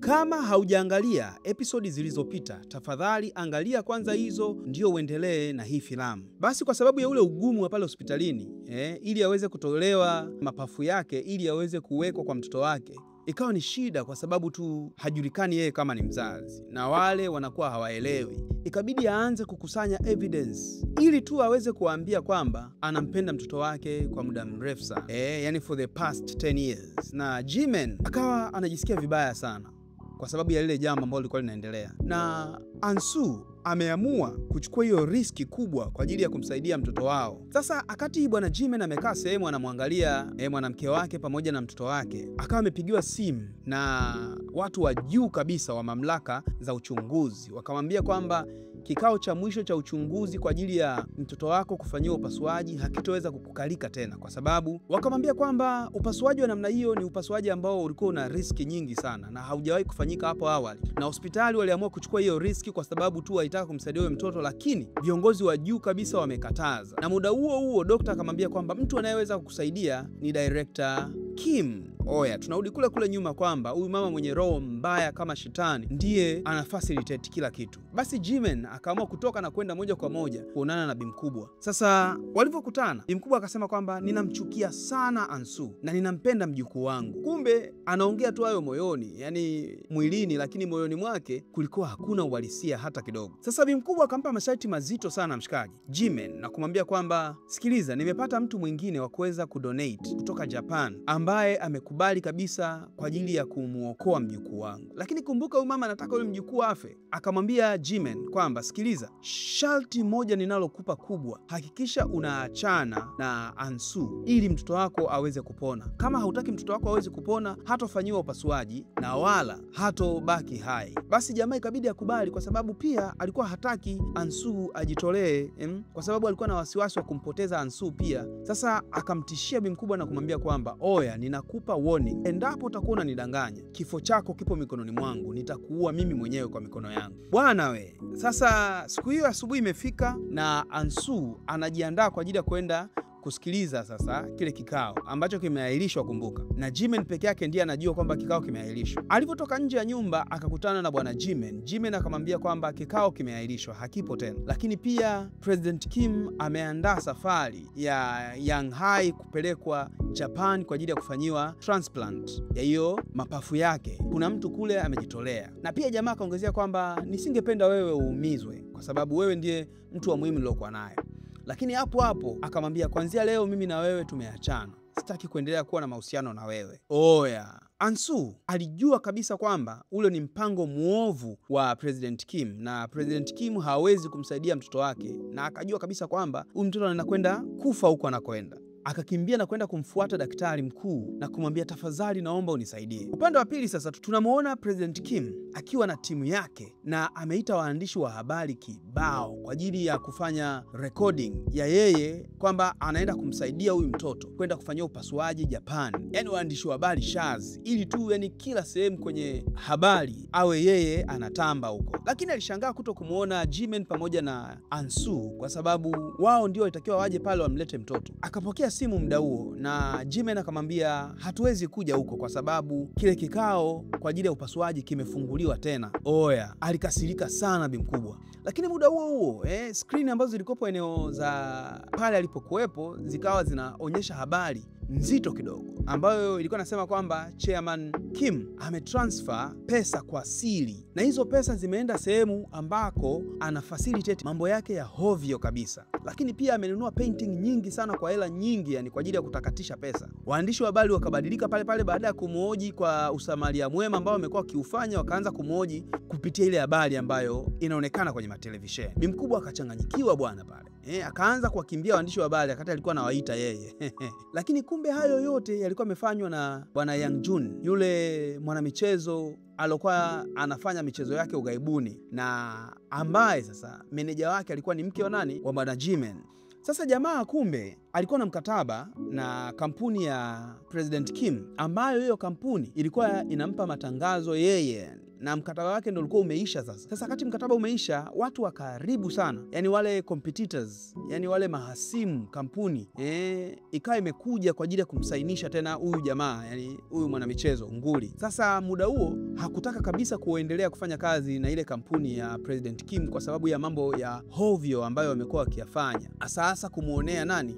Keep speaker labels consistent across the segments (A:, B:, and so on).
A: Kama haujaangalia episodi zilizopita, tafadhali angalia kwanza hizo ndio uendelee na hii filamu. Basi kwa sababu ya ule ugumu wa pale hospitalini, ili aweze kutolewa mapafu yake ili aweze kuwekwa kwa mtoto wake, ikawa ni shida kwa sababu tu hajulikani yeye kama ni mzazi na wale wanakuwa hawaelewi. Ikabidi aanze kukusanya evidence ili tu aweze kuambia kwamba anampenda mtoto wake kwa muda mrefu sana, yani for the past 10 years. Na Jimin akawa anajisikia vibaya sana kwa sababu ya lile jambo ambalo lilikuwa linaendelea, na Ansu ameamua kuchukua hiyo riski kubwa kwa ajili ya kumsaidia mtoto wao. Sasa akati bwana Jimin amekaa sehemu anamwangalia mwanamke wake pamoja na mtoto wake, akawa amepigiwa simu na watu wa juu kabisa wa mamlaka za uchunguzi. Wakamwambia kwamba kikao cha mwisho cha uchunguzi kwa ajili ya mtoto wako kufanyiwa upasuaji hakitoweza kukukalika tena, kwa sababu wakamwambia kwamba upasuaji wa namna hiyo ni upasuaji ambao ulikuwa una riski nyingi sana na haujawahi kufanyika hapo awali, na hospitali waliamua kuchukua hiyo riski kwa sababu tu haitaka kumsaidia huyo mtoto, lakini viongozi wa juu kabisa wamekataza. Na muda huo huo daktari akamwambia kwamba mtu anayeweza kukusaidia ni director Kim. Oya, tunarudi kule nyuma kwamba huyu mama mwenye roho mbaya kama shetani ndiye ana facilitate kila kitu. Basi Jimin akaamua kutoka na kwenda moja kwa moja kuonana na Bimkubwa. Sasa walivyokutana, Bimkubwa akasema kwamba ninamchukia sana Ansu na ninampenda mjukuu wangu. Kumbe anaongea tu hayo moyoni, yani mwilini, lakini moyoni mwake kulikuwa hakuna uhalisia hata kidogo. Sasa Bimkubwa akampa masharti mazito sana mshikaji Jimin na kumwambia kwamba sikiliza, nimepata mtu mwingine wa kuweza kudonate kutoka Japan ambaye amekubali kabisa kwa ajili ya kumuokoa mjukuu wangu. Lakini kumbuka huyu mama anataka yule mjukuu afe. Akamwambia Jimin kwamba sikiliza, sharti moja ninalokupa kubwa, hakikisha unaachana na Ansu ili mtoto wako aweze kupona. Kama hautaki mtoto wako aweze kupona, hatofanyiwa upasuaji na wala hatobaki hai. Basi jamaa ikabidi akubali, kwa sababu pia alikuwa hataki Ansu ajitolee, kwa sababu alikuwa na wasiwasi wa kumpoteza Ansu pia. Sasa akamtishia Bimkubwa na kumwambia kwamba oya, ninakupa warning, endapo utakuwa unanidanganya, kifo chako kipo mikononi mwangu, nitakuua mimi mwenyewe kwa mikono yangu. Bwana we. Sasa siku hiyo asubuhi imefika na Ansu anajiandaa kwa ajili ya kwenda kusikiliza sasa kile kikao ambacho kimeahirishwa, kumbuka. Na Jimin peke yake ndiye anajua kwamba kikao kimeahirishwa. Alipotoka nje ya nyumba akakutana na bwana Jimin. Jimin akamwambia kwamba kikao kimeahirishwa, hakipo tena. Lakini pia President Kim ameandaa safari ya Yang Hai kupelekwa Japan kwa ajili ya kufanyiwa transplant ya hiyo mapafu yake. Kuna mtu kule amejitolea. Na pia jamaa akaongezea kwamba nisingependa wewe uumizwe kwa sababu wewe ndiye mtu wa muhimu nilokuwa naye. Lakini hapo akamwambia kuanzia leo mimi na wewe tumeachana. Sitaki kuendelea kuwa na mahusiano na wewe. Oya. Ansu alijua kabisa kwamba ule ni mpango muovu wa President Kim, na President Kim hawezi kumsaidia mtoto wake, na akajua kabisa kwamba huyu mtoto anakwenda kufa huko anakoenda. Akakimbia na kwenda kumfuata daktari mkuu na kumwambia tafadhali naomba unisaidie. Upande wa pili sasa tunamuona President Kim akiwa na timu yake na ameita waandishi wa habari kibao kwa ajili ya kufanya recording ya yeye kwamba anaenda kumsaidia huyu mtoto kwenda kufanyia upasuaji Japan. Yani waandishi wa habari shazi, ili tu yani kila sehemu kwenye habari awe yeye anatamba huko. Lakini alishangaa kuto kumuona Jimin pamoja na Ansu kwa sababu wao ndio walitakiwa waje pale wamlete mtoto. Akapokea simu muda huo na Jimin akamwambia hatuwezi kuja huko kwa sababu kile kikao kwa ajili ya upasuaji kimefunguliwa tena. Oya, alikasirika sana Bimkubwa. Lakini muda huo screen ambazo zilikopo eneo za pale alipokuwepo zikawa zinaonyesha habari nzito kidogo ambayo ilikuwa nasema kwamba Chairman Kim ametransfer pesa kwa siri, na hizo pesa zimeenda sehemu ambako ana facilitate mambo yake ya hovyo kabisa. Lakini pia amenunua painting nyingi sana kwa hela nyingi, yani kwa ajili ya kutakatisha pesa. Waandishi wa habari wakabadilika pale baada ya kumuhoji kwa usamaria mwema ambao wamekuwa kiufanya, wakaanza kumuhoji kupitia ile habari ambayo inaonekana kwenye televisheni. Bimkubwa akachanganyikiwa bwana pale. Akaanza kuwakimbia waandishi wa habari akati alikuwa anawaita yeye. Lakini kumbe hayo yote yalikuwa yamefanywa na bwana Yang Jun, yule mwanamichezo alokuwa anafanya michezo yake ugaibuni na ambaye sasa meneja wake alikuwa ni mke wa nani? Wa bwana Jimin. Sasa jamaa kumbe alikuwa na mkataba na kampuni ya President Kim ambayo hiyo kampuni ilikuwa inampa matangazo yeye na mkataba wake ndio ulikuwa umeisha sasa. Sasa wakati mkataba umeisha, watu wa karibu sana, yani wale competitors, yani wale mahasimu kampuni, ikawa imekuja kwa ajili ya kumsainisha tena huyu jamaa, yani huyu mwanamichezo nguli. Sasa muda huo hakutaka kabisa kuendelea kufanya kazi na ile kampuni ya President Kim kwa sababu ya mambo ya hovyo ambayo wamekuwa wakiyafanya. Sasa kumuonea nani?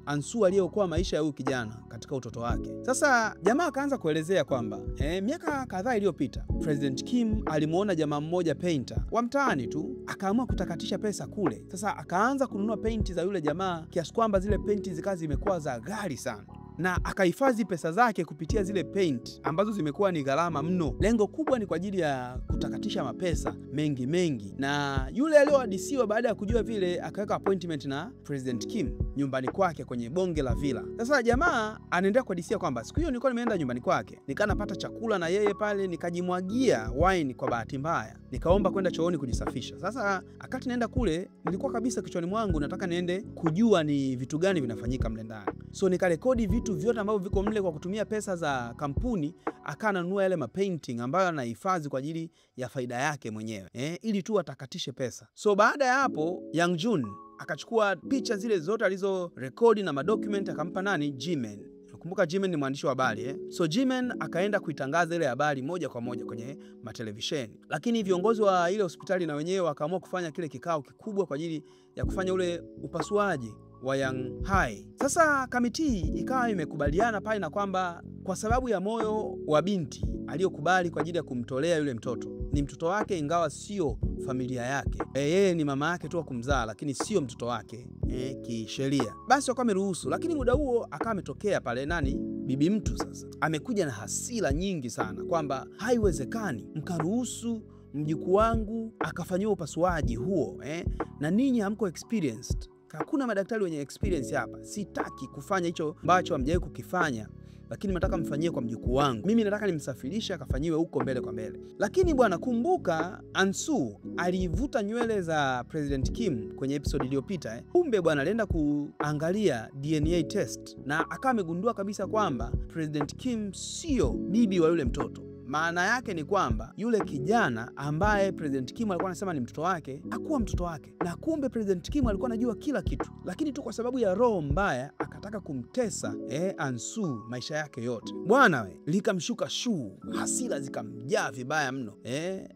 A: Ansu aliyeokoa maisha ya huyu kijana katika utoto wake. Sasa jamaa akaanza kuelezea kwamba miaka kadhaa iliyopita President Kim alimuona jamaa mmoja painter wa mtaani tu, akaamua kutakatisha pesa kule. Sasa akaanza kununua painti za yule jamaa kiasi kwamba zile painti zikawa zimekuwa za ghali sana, na akahifadhi pesa zake kupitia zile paint ambazo zimekuwa ni gharama mno. Lengo kubwa ni kwa ajili ya kutakatisha mapesa mengi. Na yule aliyohadisiwa baada ya kujua vile, akaweka appointment na President Kim nyumbani kwake kwenye bonge la villa. Sasa jamaa anaendelea kuhadisia kwamba siku hiyo nilikuwa nimeenda nyumbani kwake, napata chakula na yeye pale, nikajimwagia wine kwa bahati mbaya, nikaomba kwenda chooni kujisafisha. Sasa akati naenda kule, nilikuwa kabisa kichwani mwangu nataka niende kujua ni vitu gani vinafanyika mle ndani. So nikarekodi vitu vyote ambavyo viko mle kwa kutumia pesa za kampuni. Akanunua yale mapainting ambayo anahifadhi kwa ajili ya faida yake mwenyewe, ili tu atakatishe pesa. So baada ya hapo, Yang Jun akachukua picha zile zote alizo rekodi na madocument, akampa nani? Jimin. Kumbuka Jimin ni mwandishi wa habari, So Jimin akaenda kuitangaza ile habari moja kwa moja kwenye matelevisheni. Lakini viongozi wa ile hospitali na wenyewe wakaamua kufanya kile kikao kikubwa kwa ajili ya kufanya ule upasuaji wa Yang Hai. Sasa kamiti ikawa imekubaliana pale na kwamba kwa sababu ya moyo wa binti aliyokubali kwa ajili ya kumtolea yule mtoto, ni mtoto wake ingawa sio familia yake, yeye ni mama yake tu wa kumzaa, lakini sio mtoto wake kisheria, basi wakawa ameruhusu. Lakini muda huo akawa ametokea pale nani? Bibi mtu. Sasa amekuja na hasira nyingi sana kwamba haiwezekani mkaruhusu mjukuu wangu akafanyiwa upasuaji huo, na ninyi hamko experienced. Hakuna madaktari wenye experience hapa. Sitaki kufanya hicho ambacho hamjawahi kukifanya, lakini nataka mfanyie kwa mjukuu wangu. Mimi nataka nimsafirishe akafanyiwe huko mbele kwa mbele. Lakini bwana, kumbuka Ansu alivuta nywele za President Kim kwenye episode iliyopita. Kumbe bwana alienda kuangalia DNA test na akawa amegundua kabisa kwamba President Kim sio bibi wa yule mtoto. Maana yake ni kwamba yule kijana ambaye President Kim alikuwa anasema ni mtoto wake, hakuwa mtoto wake. Na kumbe President Kim alikuwa anajua kila kitu, lakini tu kwa sababu ya roho mbaya akataka kumtesa Ansu maisha yake yote. Bwana we, likamshuka hasira zikamjaa vibaya mno.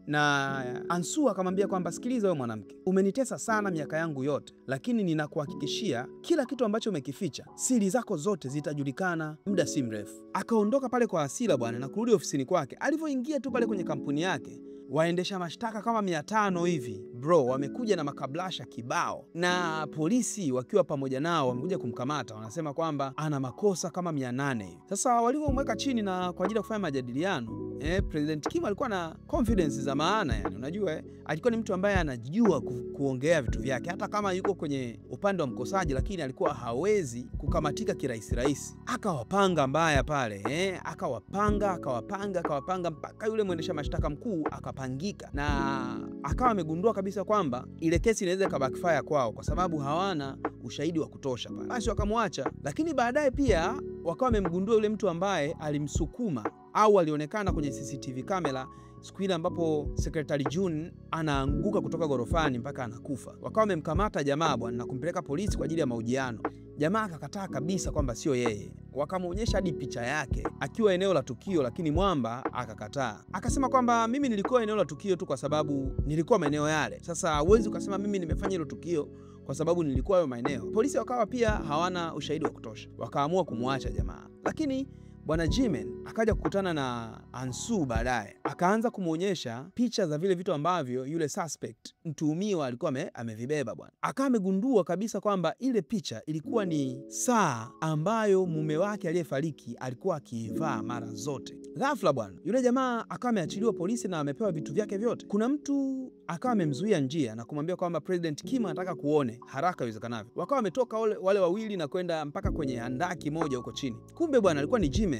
A: Na Ansu akamwambia kwamba sikiliza wewe mwanamke, umenitesa sana miaka yangu yote, lakini ninakuhakikishia kila kitu ambacho umekificha, siri zako zote zitajulikana muda si mrefu. Akaondoka pale kwa hasira bwana na kurudi ofisini kwake. Alivyoingia tu pale kwenye kampuni yake, waendesha mashtaka kama 500 hivi bro wamekuja na makablasha kibao, na polisi wakiwa pamoja nao wamekuja kumkamata. Wanasema kwamba ana makosa kama 800 hivi. Sasa walivyomweka chini na kwa ajili ya kufanya majadiliano, President Kim alikuwa na confidence za maana, yani unajua alikuwa ni mtu ambaye anajua kuongea vitu vyake, hata kama yuko kwenye upande wa mkosaji, lakini alikuwa hawezi kukamatika kirahisi. Akawapanga mbaya pale, akawapanga mpaka yule mwendesha mashtaka mkuu akapangika, na akawa amegundua kabisa kwamba ile kesi inaweza kabackfire kwao kwa sababu hawana ushahidi wa kutosha pale. Basi wakamwacha. Lakini baadaye pia wakawa wamemgundua yule mtu ambaye alimsukuma au alionekana kwenye CCTV kamera siku ile ambapo Secretary Jun anaanguka kutoka gorofani mpaka anakufa. Wakawa wamemkamata jamaa bwana na kumpeleka polisi kwa ajili ya mahojiano. Jamaa akakataa kabisa kwamba sio yeye. Wakamuonyesha hadi picha yake akiwa eneo la tukio, lakini mwamba akakataa. Akasema kwamba mimi nilikuwa eneo la tukio tu kwa sababu nilikuwa maeneo yale. Sasa huwezi ukasema mimi nimefanya hilo tukio kwa sababu nilikuwa hayo maeneo. Polisi wakawa pia hawana ushahidi wa kutosha. Wakaamua kumwacha jamaa. Lakini bwana Jimin akaja kukutana na Ansu baadaye. Akaanza kumuonyesha picha za vile vitu ambavyo yule suspect mtuhumiwa alikuwa amevibeba bwana. Akawa amegundua kabisa kwamba ile picha ilikuwa ni saa ambayo mume wake aliyefariki alikuwa akiivaa mara zote. Ghafla bwana, yule jamaa akawa ameachiliwa polisi na amepewa vitu vyake vyote. Kuna mtu akawa amemzuia njia na kumwambia kwamba President Kim anataka kuone haraka iwezekanavyo. Wakawa wametoka wale wawili na kwenda mpaka kwenye handaki moja huko chini. Kumbe bwana alikuwa ni Jimin.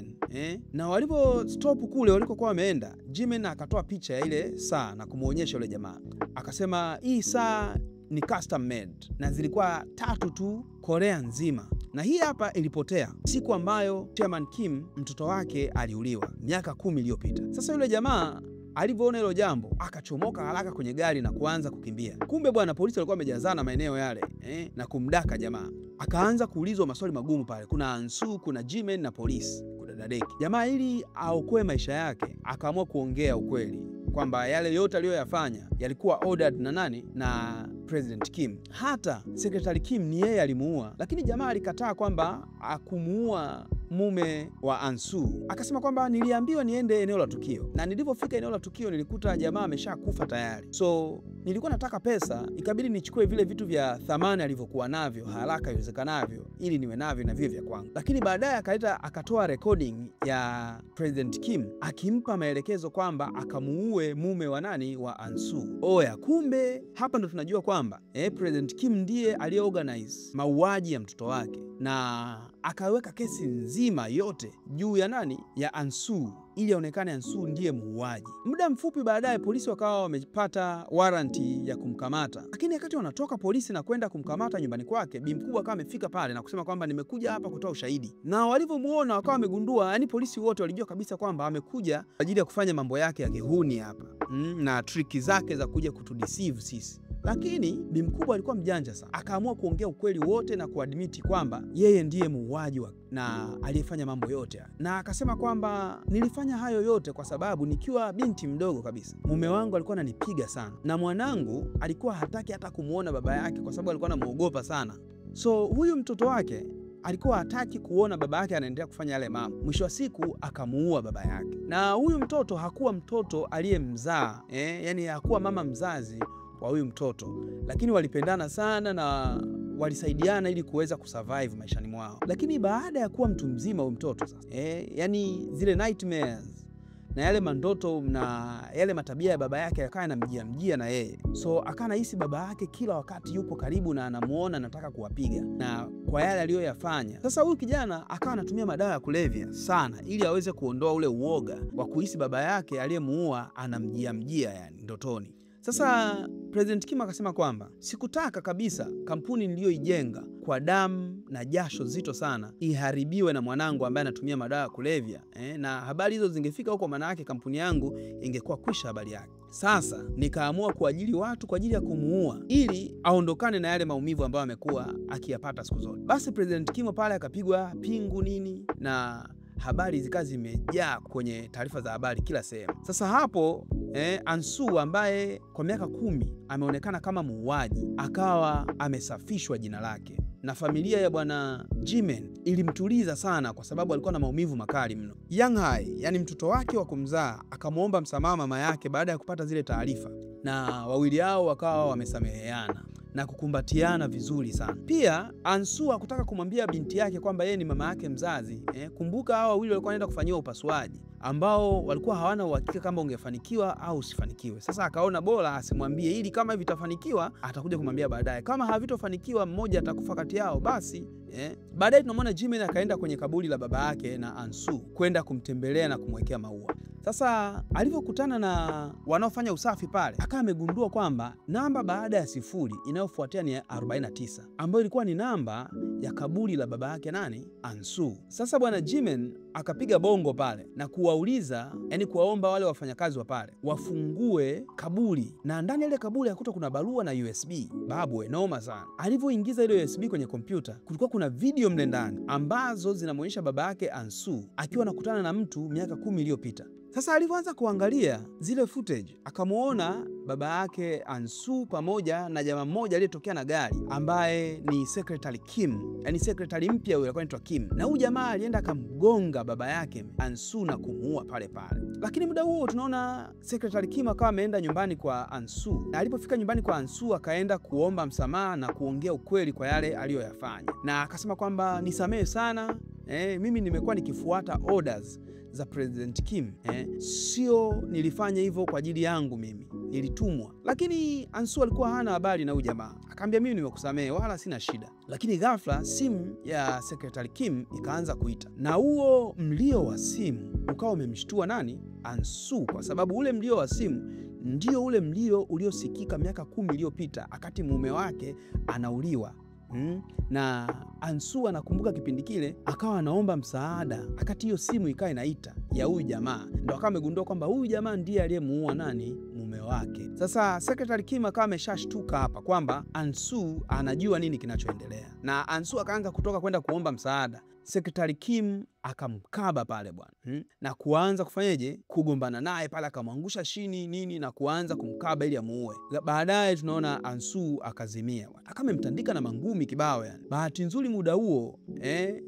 A: Na walipo stop kule walikokuwa wameenda, Jimin akatoa picha ya ile saa na kumuonyesha yule jamaa. Akasema hii saa ni custom made na zilikuwa 3 tu Korea nzima. Na hii hapa ilipotea siku ambayo Chairman Kim mtoto wake aliuliwa miaka 10 iliyopita. Sasa yule jamaa alivyoona hilo jambo akachomoka haraka kwenye gari na kuanza kukimbia. Kumbe bwana, polisi walikuwa wamejazana maeneo yale na kumdaka jamaa. Akaanza kuulizwa maswali magumu pale. Kuna Ansu, kuna Jimen na polisi, kuna Dadeki. Jamaa ili aokoe maisha yake akaamua kuongea ukweli kwamba yale yote aliyoyafanya yalikuwa ordered na nani? Na President Kim. Hata Secretary Kim ni yeye alimuua, lakini jamaa alikataa kwamba akumuua mume wa Ansu. Akasema kwamba niliambiwa niende eneo la tukio, na nilipofika eneo la tukio nilikuta jamaa ameshakufa tayari. So nilikuwa nataka pesa, ikabidi nichukue vile vitu vya thamani alivyokuwa navyo haraka iwezekanavyo ili niwe navyo na vile vya kwangu. Lakini baadaye akatoa recording ya President Kim akimpa maelekezo kwamba akamuue mume wa nani? Wa Ansu. Oya, kumbe hapa ndo tunajua kwamba President Kim ndiye aliyeorganize mauaji ya mtoto wake, na akaweka kesi nzima yote juu ya nani? Ya Ansu, ili aonekane Ansu ndiye muuaji. Muda mfupi baadaye polisi wakawa wamepata waranti ya kumkamata, lakini wakati wanatoka polisi na kwenda kumkamata nyumbani kwake, bi mkubwa akawa amefika pale na kusema kwamba nimekuja hapa kutoa ushahidi. Na walivyomuona wakawa wamegundua, yani polisi wote walijua kabisa kwamba amekuja kwa ajili ya kufanya mambo yake ya kihuni hapa na triki zake za kuja kutudeceive sisi. Lakini bi mkubwa alikuwa mjanja sana, akaamua kuongea ukweli wote na kuadmiti kwamba yeye ndiye muuaji na aliyefanya mambo yote. Na akasema kwamba nilifanya hayo yote kwa sababu nikiwa binti mdogo kabisa mume wangu alikuwa ananipiga sana, na mwanangu alikuwa hataki hata kumuona baba yake kwa sababu alikuwa anamuogopa sana. So huyu mtoto wake alikuwa hataki kuona baba yake anaendelea kufanya yale mambo. Mwisho wa siku akamuua baba yake. Na huyu mtoto hakuwa mtoto aliyemzaa, yani hakuwa mama mzazi wa huyu mtoto, lakini walipendana sana na walisaidiana ili kuweza kusurvive maishani mwao. Lakini baada ya kuwa mtu mzima huyu mtoto sasa, yani zile nightmares na yale mandoto na yale matabia ya baba yake yakawa yanamjia na yeye. So akanahisi baba yake kila wakati yupo karibu na anamuona anataka kuwapiga na kwa yale aliyoyafanya. Sasa huyu kijana akawa anatumia madawa ya kulevya sana ili aweze kuondoa ule uoga wa kuhisi baba yake aliyemuua anamjia yani ndotoni. Sasa President Kim akasema kwamba sikutaka kabisa kampuni niliyoijenga kwa damu na jasho zito sana iharibiwe na mwanangu ambaye anatumia madawa ya kulevya. Na habari hizo zingefika huko, maana yake kampuni yangu ingekuwa kwisha habari yake. Sasa nikaamua kuajiri watu kwa ajili ya kumuua ili aondokane na yale maumivu ambayo amekuwa akiyapata siku zote. Basi President Kim pale akapigwa pingu nini na habari zikawa zimejaa kwenye taarifa za habari kila sehemu. Sasa hapo Ansu ambaye kwa miaka 10 ameonekana kama muuaji akawa amesafishwa jina lake, na familia ya bwana Jimen ilimtuliza sana kwa sababu alikuwa na maumivu makali mno. Yang Hae, yani mtoto wake wa kumzaa, akamuomba msamaha mama yake baada ya kupata zile taarifa, na wawili hao wakawa wamesameheana na kukumbatiana vizuri sana. Pia Ansu hakutaka kumwambia binti yake kwamba yeye ni mama yake mzazi. Kumbuka hao wawili walikuwa wanaenda kufanyiwa upasuaji ambao walikuwa hawana uhakika kama ungefanikiwa au usifanikiwe. Sasa akaona bora asimwambie, ili kama vitafanikiwa atakuja kumwambia baadaye, kama havitofanikiwa mmoja atakufa kati yao basi. Baadaye tunamwona Jimin akaenda kwenye kaburi la baba yake na Ansu kwenda kumtembelea na kumwekea maua. Sasa alivyokutana na wanaofanya usafi pale, akawa amegundua kwamba namba baada ya 0 inayofuatia ni 49, ambayo ilikuwa ni namba ya kaburi la baba yake nani? Ansu. Sasa bwana Jimin akapiga bongo pale na kuwauliza, yani kuwaomba wale wafanyakazi wa pale wafungue kaburi, na ndani ya ile kaburi hakuta kuna barua na USB. Babu noma sana. Alivyoingiza ile USB kwenye kompyuta, kulikuwa kuna video mle ndani ambazo zinamuonyesha baba yake Ansu akiwa anakutana na mtu miaka 10 iliyopita. Sasa alivyoanza kuangalia zile footage, akamuona baba yake Ansu pamoja na jamaa mmoja aliyetokea na gari ambaye ni Secretary Kim, yani secretary mpya yule alikuwa anaitwa Kim. Na huyu jamaa alienda akamgonga baba yake Ansu na kumuua pale pale. Lakini muda huo tunaona Secretary Kim akawa ameenda nyumbani kwa Ansu. Na alipofika nyumbani kwa Ansu akaenda kuomba msamaha na kuongea ukweli kwa yale aliyoyafanya. Na akasema kwamba nisamehe sana, mimi nimekuwa nikifuata orders za President Kim, sio nilifanya hivyo kwa ajili yangu, mimi nilitumwa. Lakini Ansu alikuwa hana habari na huyu jamaa, akamwambia mimi nimekusamehe wala sina shida. Lakini ghafla simu ya Secretary Kim ikaanza kuita, na huo mlio wa simu ukawa umemshtua nani? Ansu, kwa sababu ule mlio wa simu ndio ule mlio uliosikika miaka 10 iliyopita wakati mume wake anauliwa Na Ansu anakumbuka kipindi kile akawa anaomba msaada, akati hiyo simu ikawa inaita ya huyu jamaa, ndo akawa amegundua kwamba huyu jamaa ndiye aliyemuua nani, mume wake. Sasa Secretary Kim akawa ameshashtuka hapa kwamba Ansu anajua nini kinachoendelea, na Ansu akaanza kutoka kwenda kuomba msaada. Secretary Kim akamkaba pale bwana, na kuanza kufanyeje, kugombana naye pale, akamwangusha chini nini na kuanza kumkaba ili amuue. Baadaye tunaona Ansu akazimia bwana, akamemtandika na mangumi kibao yani. Bahati nzuri muda huo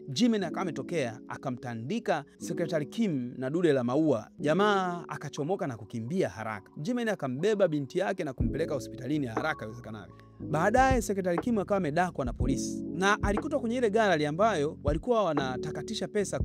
A: Jimin akawa ametokea, akamtandika Secretary Kim na dude la maua. Jamaa akachomoka na kukimbia haraka. Jimin akambeba binti yake na kumpeleka hospitalini haraka iwezekanavyo. Baadaye Secretary Kim akawa amedakwa na polisi na alikutwa kwenye ile gallery ambayo walikuwa wanatakatisha pesa.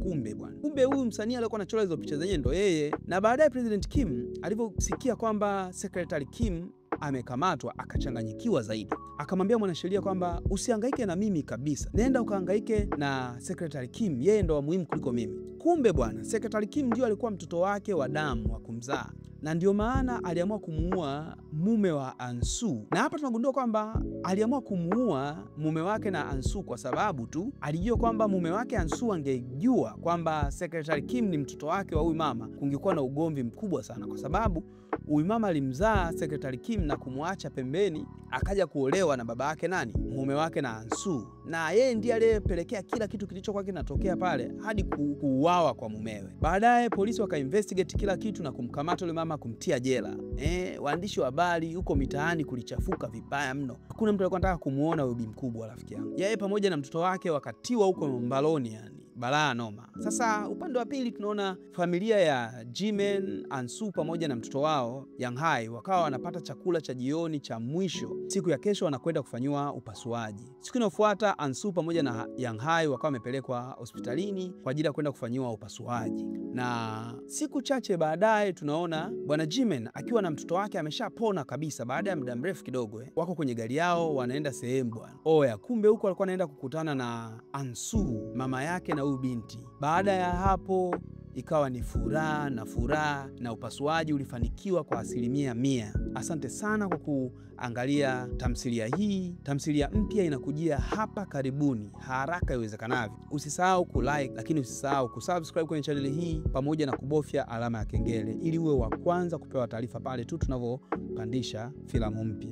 A: Kumbe huyu msanii alikuwa anachora hizo picha zenyewe ndo yeye. Na baadaye President Kim alivyosikia kwamba Secretary Kim amekamatwa akachanganyikiwa zaidi, akamwambia mwanasheria kwamba usihangaike na mimi kabisa, nenda ukahangaike na Secretary Kim, yeye ndo wa muhimu kuliko mimi. Kumbe bwana, Secretary Kim ndio alikuwa mtoto wake wa damu wa kumzaa, na ndio maana aliamua kumuua mume wa Ansu. Na hapa tunagundua kwamba aliamua kumuua mume wake na Ansu kwa sababu tu alijua kwamba mume wake Ansu angejua kwamba Secretary Kim ni mtoto wake wa huyu mama, kungekuwa na ugomvi mkubwa sana, kwa sababu huyu mama alimzaa Secretary Kim na kumwacha pembeni, akaja kuolewa na baba yake nani, mume wake na Ansu, na yeye ndiye aliyepelekea kila kitu kilichokuwa kinatokea pale hadi kuuawa kwa mumewe. Baadaye polisi wakainvestigate kila kitu na kumkamata yule mama, kumtia jela. Waandishi wa habari huko mitaani kulichafuka vibaya mno. Hakuna mtu alikuwa anataka kumuona huyo bi mkubwa rafiki yangu. Yeye pamoja na mtoto wake wakatiwa huko mbaloni yani. Balaa noma. Sasa upande wa pili tunaona familia ya Jimin, Ansu pamoja na mtoto wao Yang Hai wakawa wanapata chakula cha jioni cha mwisho. Siku ya kesho wanakwenda kufanyiwa upasuaji. Siku inayofuata Ansu pamoja na Yang Hai wakawa wamepelekwa hospitalini kwa ajili ya kwenda kufanyiwa upasuaji. Na siku chache baadaye tunaona bwana Jimin akiwa na mtoto wake ameshapona kabisa baada ya muda mrefu kidogo. Wako kwenye gari yao wanaenda sehemu bwana. Kumbe huko walikuwa wanaenda kukutana na Ansu, mama yake na huyu binti. Baada ya hapo ikawa ni furaha na upasuaji ulifanikiwa kwa 100%. Asante sana kwa kuangalia tamthilia hii. Tamthilia mpya inakujia hapa karibuni haraka iwezekanavyo. Usisahau kulike, lakini usisahau kusubscribe kwenye channel hii pamoja na kubofya alama ya kengele ili uwe wa kwanza kupewa taarifa pale tu tunavyopandisha filamu mpya.